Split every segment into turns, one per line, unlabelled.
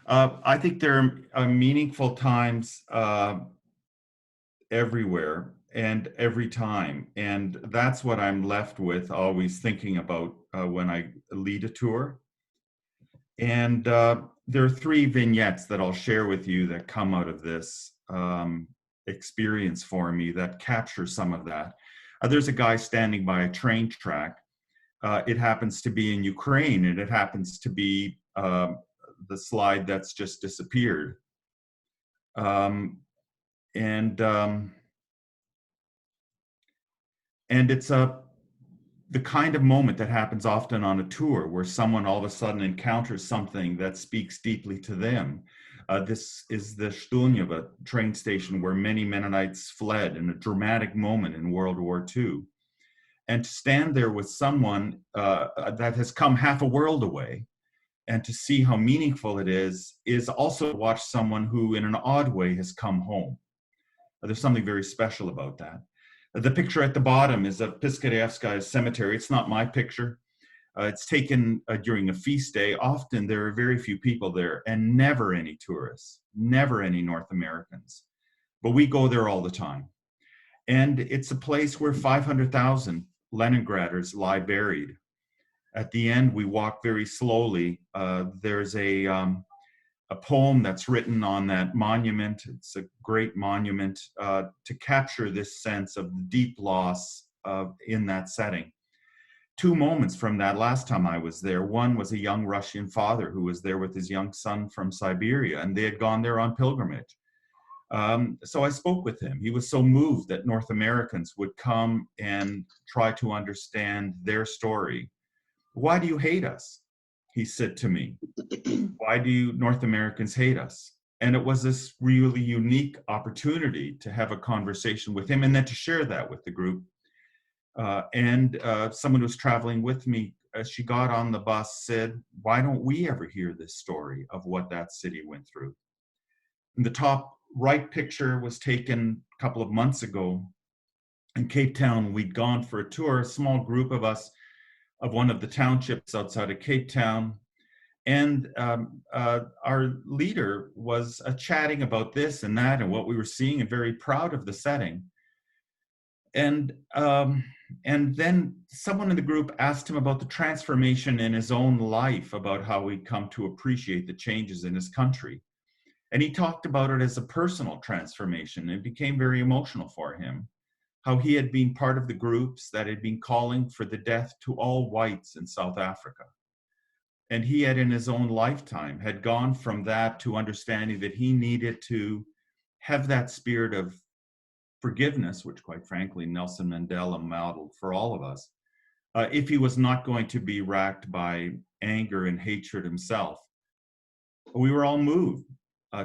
I think there are meaningful times everywhere and every time. And that's what I'm left with, always thinking about when I lead a tour. And there are three vignettes that I'll share with you that come out of this experience for me that capture some of that. There's a guy standing by a train track. It happens to be in Ukraine, and it happens to be the slide that's just disappeared. Um, and it's the kind of moment that happens often on a tour where someone all of a sudden encounters something that speaks deeply to them. This is the Shtulnyeva train station where many Mennonites fled in a dramatic moment in World War II. And to stand there with someone that has come half a world away and to see how meaningful it is also to watch someone who in an odd way has come home. There's something very special about that. The picture at the bottom is of Piskaryevskaya Cemetery. It's not my picture. It's taken during a feast day. Often there are very few people there and never any tourists, never any North Americans. But we go there all the time. And it's a place where 500,000 Leningraders lie buried. At the end, we walk very slowly. There's a poem that's written on that monument. It's a great monument to capture this sense of deep loss in that setting. Two moments from that last time I was there. One was a young Russian father who was there with his young son from Siberia, and they had gone there on pilgrimage. So I spoke with him. He was so moved that North Americans would come and try to understand their story. Why do you hate us? He said to me. Why do you North Americans hate us? And it was this really unique opportunity to have a conversation with him and then to share that with the group. Someone who was traveling with me, as she got on the bus, said, why don't we ever hear this story of what that city went through? And the top right picture was taken a couple of months ago in Cape Town. We'd gone for a tour, a small group of us, of one of the townships outside of Cape Town. And our leader was chatting about this and that and what we were seeing and very proud of the setting. And then someone in the group asked him about the transformation in his own life, about how he'd come to appreciate the changes in his country. And he talked about it as a personal transformation. It became very emotional for him, how he had been part of the groups that had been calling for the death to all whites in South Africa. And he had in his own lifetime had gone from that to understanding that he needed to have that spirit of forgiveness, which quite frankly, Nelson Mandela modeled for all of us, if he was not going to be racked by anger and hatred himself. We were all moved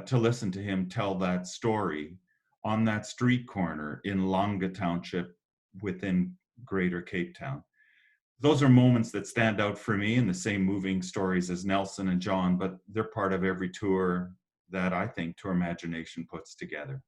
to listen to him tell that story on that street corner in Langa Township within Greater Cape Town. Those are moments that stand out for me in the same moving stories as Nelson and John, but they're part of every tour that I think TourMagination puts together.